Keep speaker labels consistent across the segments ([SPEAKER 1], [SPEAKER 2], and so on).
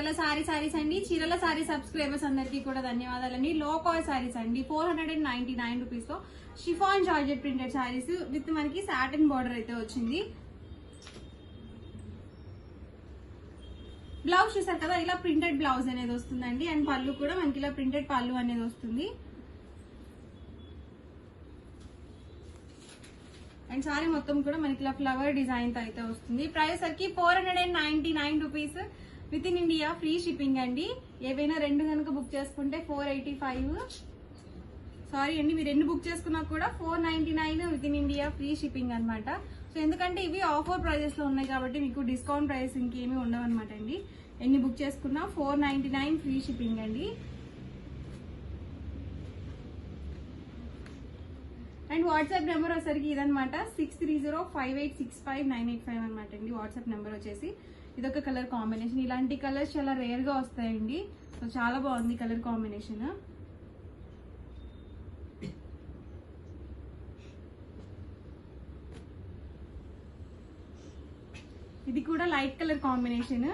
[SPEAKER 1] చీరల సారీస్ అండి. చీరల సారీ సబ్స్క్రైబర్స్ అందరికీ కూడా ధన్యవాదాలండి. లో కాస్ట్ సారీస్ అండి. 499 రూపీస్ తో chiffon georgette printed saris with మనకి సాటిన్ బార్డర్ అయితే వచ్చింది. బ్లౌజ్ చూసారు కదా, ఇలా ప్రింటెడ్ బ్లౌజ్ అనేది వస్తుందండి. అండ్ పళ్ళు కూడా మనకి ఇలా ప్రింటెడ్ పళ్ళు అనేది వస్తుంది. అండ్ సారీ మొత్తం కూడా మనకి ఇలా ఫ్లవర్ డిజైన్ తో అయితే వస్తుంది. ప్రైస్ సరికి 499 rupees with in India free shipping అండి. ఏవైనా రెండు కనుక బుక్ చేసుకుంటే 485. సారీ అండి, మీరు రెండు బుక్ చేసుకున్నా కూడా 499 with in India free shipping అనమాట. సో ఎందుకంటే ఇవి ఆఫర్ ప్రైజెస్ లో ఉన్నాయి కాబట్టి మీకు డిస్కౌంట్ ప్రైస్ ఇంకేమీ ఉండవు అనమాట అండి. ఎన్ని బుక్ చేసుకున్నా 499 ఫ్రీ షిప్పింగ్ అండి. అండ్ వాట్సాప్ నెంబర్ వచ్చేసరికి ఇదనమాట 6305865985 అనమాట అండి. వాట్సాప్ నెంబర్ వచ్చేసి ఇదొక కలర్ కాంబినేషన్. ఇలాంటి కలర్స్ చాలా రేర్ గా వస్తాయండి. సో చాలా బాగుంది కలర్ కాంబినేషన్. ఇది కూడా లైట్ కలర్ కాంబినేషన్.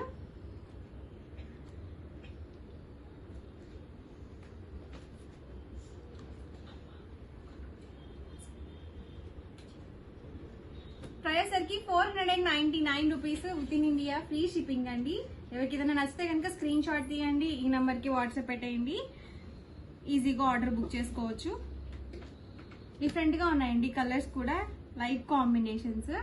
[SPEAKER 1] ప్రైస్ సరికి 499 rupees with in India free shipping అండి. ఎవరికి ఏదైనా నచ్చితే కనుక స్క్రీన్ షాట్ తీయండి, ఈ నంబర్ కి వాట్సాప్ పెట్టేయండి. ఈజీగా ఆర్డర్ బుక్ చేసుకోవచ్చు. డిఫరెంట్ గా ఉన్నాయండి కలర్స్ కూడా, లైట్ కాంబినేషన్స్.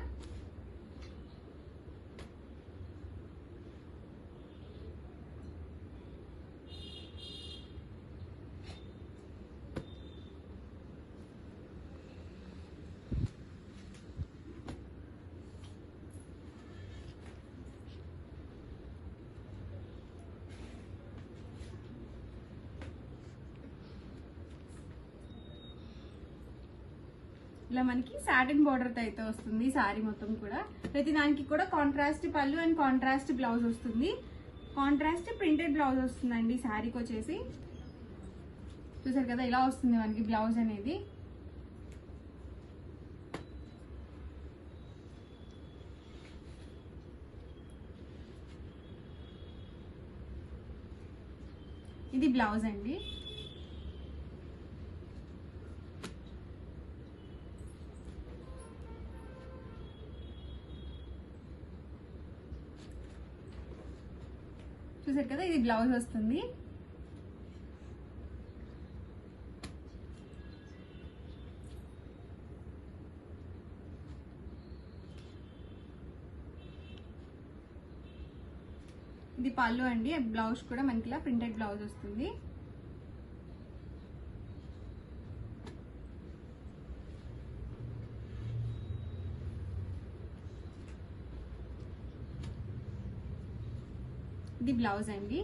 [SPEAKER 1] ఇలా మనకి సాటిన్ బార్డర్ తో అయితే వస్తుంది సారీ మొత్తం కూడా. ప్రతి దానికి కూడా కాంట్రాస్ట్ పళ్ళు అండ్ కాంట్రాస్ట్ బ్లౌజ్ వస్తుంది. కాంట్రాస్ట్ ప్రింటెడ్ బ్లౌజ్ వస్తుందండి శారీకి వచ్చేసి. చూసారు కదా, ఇలా వస్తుంది మనకి బ్లౌజ్ అనేది. ఇది బ్లౌజ్ అండి. చూసారు కదా, ఇది బ్లౌజ్ వస్తుంది. ఇది పళ్ళు అండి. బ్లౌజ్ కూడా మనకి ఇలా ప్రింటెడ్ బ్లౌజ్ వస్తుంది. ఇది బ్లౌజ్ అండి.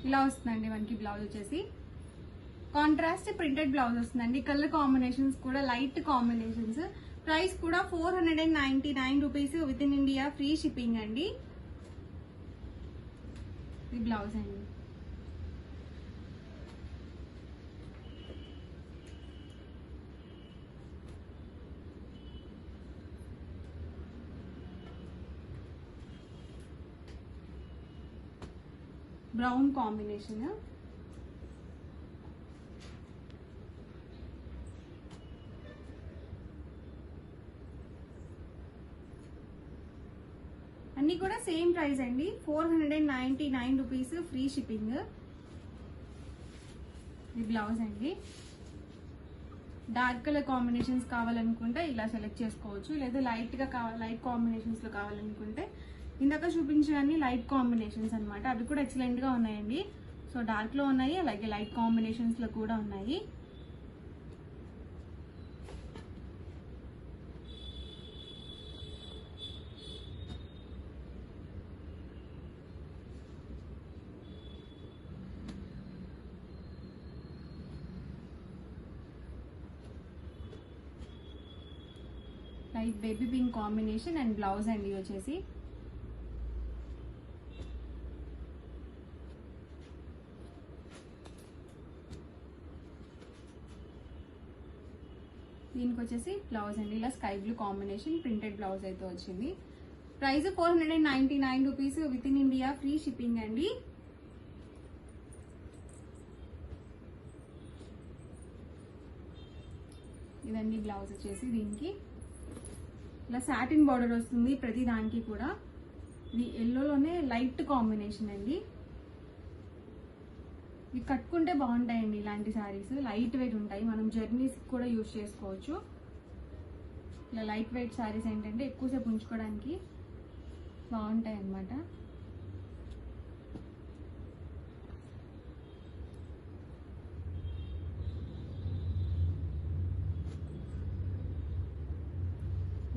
[SPEAKER 1] ఇలా వస్తుందండి మనకి బ్లౌజ్ వచ్చేసి. కాంట్రాస్ట్ ప్రింటెడ్ బ్లౌజ్ వస్తుందండి. కలర్ కాంబినేషన్స్ కూడా లైట్ కాంబినేషన్స్. ప్రైస్ కూడా 499 rupees with in India free shipping అండి. ఇది బ్లౌజ్ అండి. Brown combination. అన్ని కూడా సేమ్ ప్రైస్ అండి, 499 రూపీస్ ఫ్రీ షిప్పింగ్. ఇది బ్లౌజ్ అండి. డార్క్ కలర్ కాంబినేషన్స్ కావాలనుకుంటే ఇలా సెలెక్ట్ చేసుకోవచ్చు, లేదా లైట్ కాంబినేషన్స్ లో కావాలనుకుంటే ఇందాక చూపించే లైట్ కాంబినేషన్స్ అన్నమాట. అవి కూడా ఎక్సలెంట్ గా ఉన్నాయండి. సో డార్క్ లో ఉన్నాయి, అలాగే లైట్ కాంబినేషన్స్ లో కూడా ఉన్నాయి. Light baby pink combination and blouse అండి వచ్చేసి. దీనికి వచ్చేసి బ్లౌజ్ అండి, ఇలా sky blue combination printed blouse అయితే వచ్చింది. Price 499 rupees, with in India free shipping అండి. ఇదండి బ్లౌజ్ వచ్చేసి, దీనికి ఇలా సాటిన్ బార్డర్ వస్తుంది ప్రతి దానికి కూడా. ఇది ఎల్లోలోనే లైట్ కాంబినేషన్ అండి. ఇవి కట్టుకుంటే బాగుంటాయండి ఇలాంటి శారీస్, లైట్ వెయిట్ ఉంటాయి, మనం జర్నీస్ కూడా యూజ్ చేసుకోవచ్చు. ఇలా లైట్ వెయిట్ శారీస్ ఏంటంటే ఎక్కువసేపు ఉంచుకోవడానికి బాగుంటాయి అన్నమాట.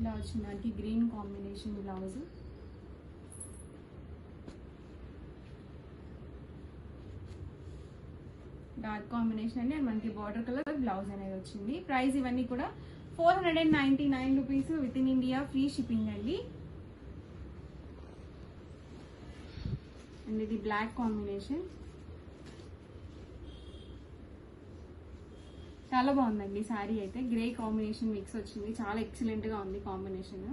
[SPEAKER 1] ఇలా వచ్చింది మనకి green combination blouse. Dark combination అండి, అండ్ మనకి బార్డర్ కలర్ బ్లౌజ్ అనేది వచ్చింది. ప్రైస్ ఇవన్నీ కూడా 499 rupees, with in India free shipping అండి. అండ్ ఇది బ్లాక్ కాంబినేషన్, చాలా బాగుందండి శారీ అయితే. గ్రే కాంబినేషన్ మిక్స్ వచ్చింది, చాలా ఎక్సలెంట్ గా ఉంది కాంబినేషన్.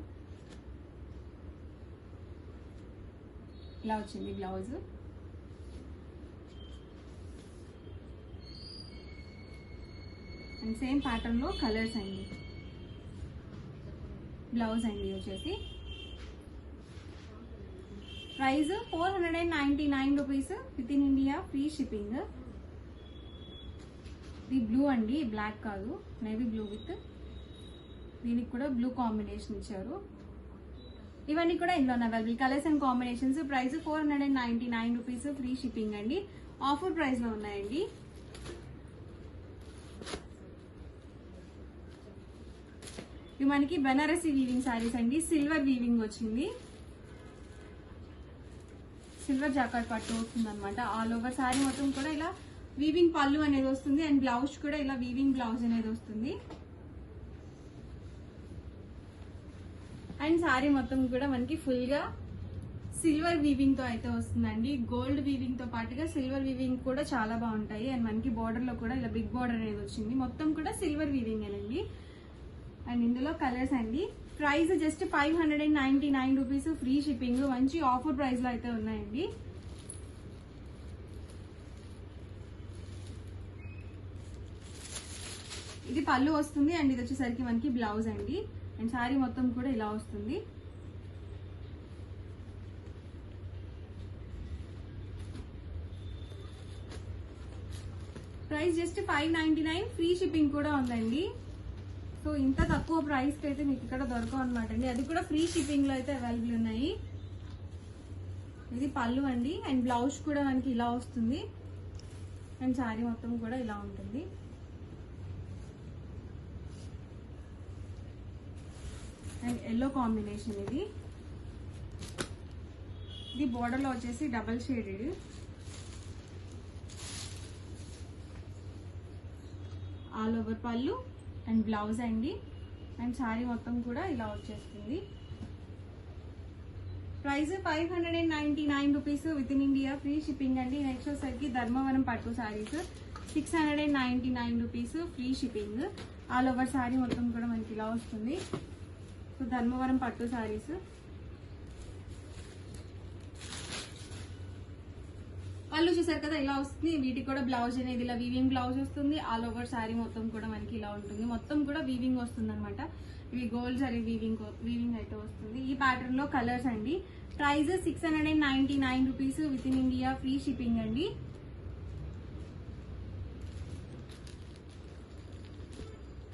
[SPEAKER 1] ఇలా వచ్చింది బ్లౌజ్. అండ్ సేమ్ ప్యాటర్న్ లో కలర్స్ అండి. బ్లౌజ్ అండి వచ్చేసి. Price 499 rupees, with in India free shipping. ఇది బ్లూ అండి, బ్లాక్ కాదు, నేవీ బ్లూ విత్ దీనికి కూడా బ్లూ కాంబినేషన్ ఇచ్చారు. ఇవన్నీ కూడా ఇందులో available colours and combinations. Price 499 rupees, free shipping అండి. ఆఫర్ ప్రైస్ లో ఉన్నాయండి. ఇవి మనకి బనారసి వీవింగ్ శారీస్ అండి, సిల్వర్ వీవింగ్ వచ్చింది, సిల్వర్ జాకార్డ్ పట్టు వస్తుంది అనమాట. ఆల్ ఓవర్ శారీ మొత్తం కూడా ఇలా వీవింగ్ పళ్ళు అనేది వస్తుంది, అండ్ బ్లౌజ్ కూడా ఇలా వీవింగ్ బ్లౌజ్ అనేది వస్తుంది. అండ్ శారీ మొత్తం కూడా మనకి ఫుల్ గా సిల్వర్ వీవింగ్ తో అయితే వస్తుందండి. గోల్డ్ వీవింగ్ తో పాటుగా సిల్వర్ వీవింగ్ కూడా చాలా బాగుంటాయి. అండ్ మనకి బార్డర్ లో కూడా ఇలా బిగ్ బార్డర్ అనేది వచ్చింది, మొత్తం కూడా సిల్వర్ వీవింగ్ అండి. అండ్ ఇందులో కలర్స్ అండి. Price just 599 rupees, free shipping. మంచి ఆఫర్ ప్రైస్ లో అయితే ఉన్నాయండి. ఇది పళ్ళు వస్తుంది, అండ్ ఇది వచ్చేసరికి మనకి బ్లౌజ్ అండి. అండ్ శారీ మొత్తం కూడా ఇలా వస్తుంది. ప్రైస్ జస్ట్ 599, ఫ్రీ షిప్పింగ్ కూడా ఉందండి. సో ఇంత తక్కువ ప్రైస్ కి అయితే మీకు ఇక్కడ దొరకవు అనమాట అండి, అది కూడా ఫ్రీ షిప్పింగ్ లో అయితే అవైలబుల్ ఉన్నాయి. ఇది పళ్ళు అండి, అండ్ బ్లౌజ్ కూడా మనకి ఇలా వస్తుంది, అండ్ శారీ మొత్తం కూడా ఇలా ఉంటుంది. అండ్ ఎల్లో కాంబినేషన్ ఇది. ఇది బోర్డర్ లో వచ్చేసి డబల్ షేడెడ్. ఆల్ ఓవర్ పళ్ళు అండ్ బ్లౌజ్ అండి, అండ్ శారీ మొత్తం కూడా ఇలా వచ్చేస్తుంది. Price 599 rupees, with in India free shipping అండి. నెక్స్ట్ వచ్చేసరికి ధర్మవరం పట్టు saris 699 rupees, free shipping. All over sari మొత్తం కూడా మనకి ఇలా వస్తుంది. సో ధర్మవరం పట్టు శారీస్. పళ్ళు చూసారు కదా ఇలా వస్తుంది. వీటికి కూడా బ్లౌజ్ అనేది ఇలా వీవింగ్ బ్లౌజ్ వస్తుంది. ఆల్ ఓవర్ శారీ మొత్తం కూడా మనకి ఇలా ఉంటుంది, మొత్తం కూడా వీవింగ్ వస్తుంది అనమాట. ఇవి గోల్డ్ సారీ వీవింగ్ అయితే వస్తుంది. ఈ ప్యాటర్న్ లో కలర్స్ అండి. Price 699 rupees, with in India free shipping అండి.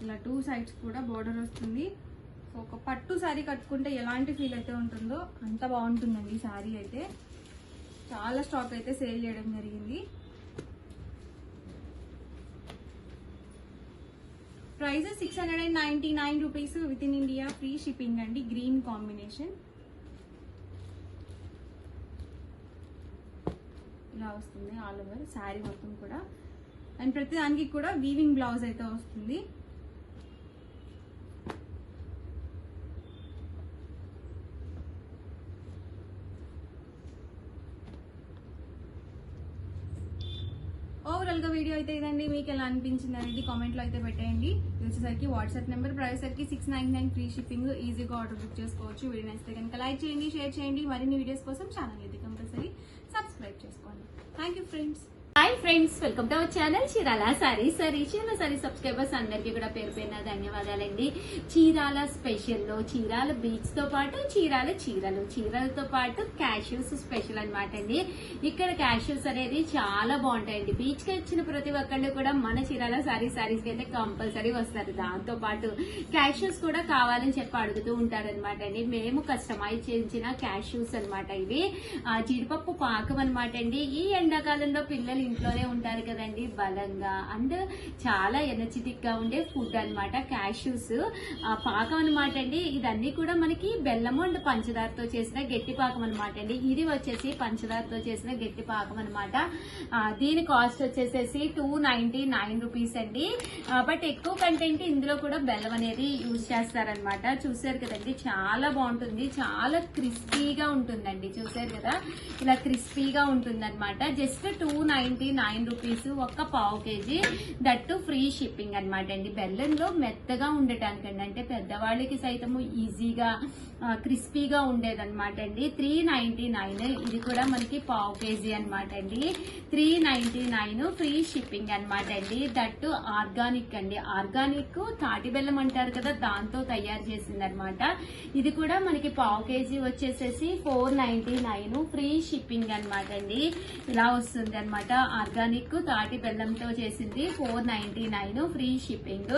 [SPEAKER 1] ఇలా టూ సైడ్స్ కూడా బోర్డర్ వస్తుంది. సో ఒక పట్టు శారీ కట్టుకుంటే ఎలాంటి ఫీల్ అయితే ఉంటుందో అంత బాగుంటుందండి శారీ అయితే. చాలా స్టాక్ అయితే సేల్ చేయడం జరిగింది. Price 699 rupees, with in India free shipping అండి. గ్రీన్ కాంబినేషన్ ఇలా వస్తుంది ఆల్ ఓవర్ శారీ మొత్తం కూడా. అండ్ ప్రతి దానికి కూడా వీవింగ్ బ్లౌజ్ అయితే వస్తుంది. ఓవరాల్ గా వీడియో అయితే ఇదండి. మీకు ఎలా అనిపించింది అనేది కామెంట్ లో అయితే పెట్టేయండి. ఇది వచ్చేసరికి వాట్సాప్ నెంబర్. ప్రైస్ సరికి 699 ఫ్రీ షిప్పింగ్. ఈజీగా ఆర్డర్ బుక్ చేసుకోవచ్చు. వీడియో నచ్చితే కనుక లైక్ చేయండి, షేర్ చేయండి. మరిన్ని వీడియోస్ కోసం ఛానల్ అయితే కంపల్సరీ సబ్స్క్రైబ్ చేసుకోండి. Thank you friends.
[SPEAKER 2] Hi friends, welcome to our channel Chirala saris. Chirala sorry subscribers అందరికీ కూడా పేరు పేరున ధన్యవాదాలండి. చీరాల స్పెషల్ లో చీరాల బీచ్ తో పాటు చీరలతో పాటు క్యాష్యూస్ స్పెషల్ అన్నమాట అండి. ఇక్కడ క్యాష్యూస్ అనేది చాలా బాగుంటాయండి. బీచ్ కి వచ్చిన ప్రతి ఒక్కళ్ళు కూడా మన చీరాల సారీస్ కి అయితే కంపల్సరీ వస్తారు. దాంతో పాటు క్యాష్యూస్ కూడా కావాలని చెప్పి అడుగుతూ ఉంటారనమాట అండి. మేము కస్టమైజ్ చేయించిన క్యాష్యూస్ అనమాట. ఇవి జీడిపప్పు పాకం అనమాట అండి. ఈ ఎండాకాలంలో పిల్లలు ఇంట్లోనే ఉంటారు కదండి, బలంగా అండ్ చాలా ఎనర్జెటిక్ గా ఉండే ఫుడ్ అనమాట క్యాష్యూస్ పాకం అనమాట అండి. ఇదన్నీ కూడా మనకి బెల్లము అండ్ పంచదారతో చేసిన గట్టి పాకం అనమాట అండి. ఇది వచ్చేసి పంచదారతో చేసిన గట్టి పాకం అనమాట. దీని కాస్ట్ వచ్చేసేసి 299 రూపీస్ అండి. బట్ ఎక్కువ కంటెంట్ ఇందులో కూడా బెల్లం అనేది యూజ్ చేస్తారనమాట. చూసారు కదండి, చాలా బాగుంటుంది, చాలా క్రిస్పీగా ఉంటుందండి. చూసారు కదా, ఇలా క్రిస్పీగా ఉంటుంది అనమాట. జస్ట్ 299 రూపీస్, ఒక్క పావు కేజీ, దట్టు ఫ్రీ షిప్పింగ్ అనమాట అండి. బెల్లంలో మెత్తగా ఉండటానికండి, అంటే పెద్దవాళ్ళకి సైతము ఈజీగా క్రిస్పీగా ఉండేదన్నమాట అండి. 399. ఇది కూడా మనకి పావు కేజీ అనమాట అండి. 399 ఫ్రీ షిప్పింగ్ అనమాట అండి. దట్టు ఆర్గానిక్ అండి. ఆర్గానిక్ తాటి బెల్లం అంటారు కదా, దాంతో తయారు చేసింది అనమాట. ఇది కూడా మనకి పావు కేజీ వచ్చేసేసి 499 ఫ్రీ షిప్పింగ్ అనమాట అండి. ఇలా వస్తుంది అనమాట. ఆర్గానిక్ తాటి బెల్లంతో చేసింది 499 ఫ్రీ షిప్పింగ్.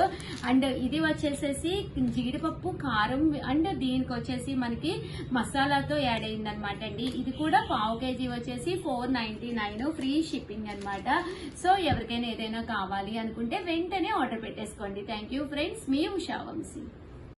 [SPEAKER 2] అండ్ ఇది వచ్చేసేసి జీడిపప్పు కారం అండ్ దీనికి వచ్చేసి మనకి మసాలాతో యాడ్ అయింది అనమాట అండి. ఇది కూడా పావు కేజీ వచ్చేసి 499 ఫ్రీ షిప్పింగ్ అనమాట. సో ఎవరికైనా ఏదైనా కావాలి అనుకుంటే వెంటనే ఆర్డర్ పెట్టేసుకోండి. థ్యాంక్ యూ ఫ్రెండ్స్, మీ ఉషా వంశీ.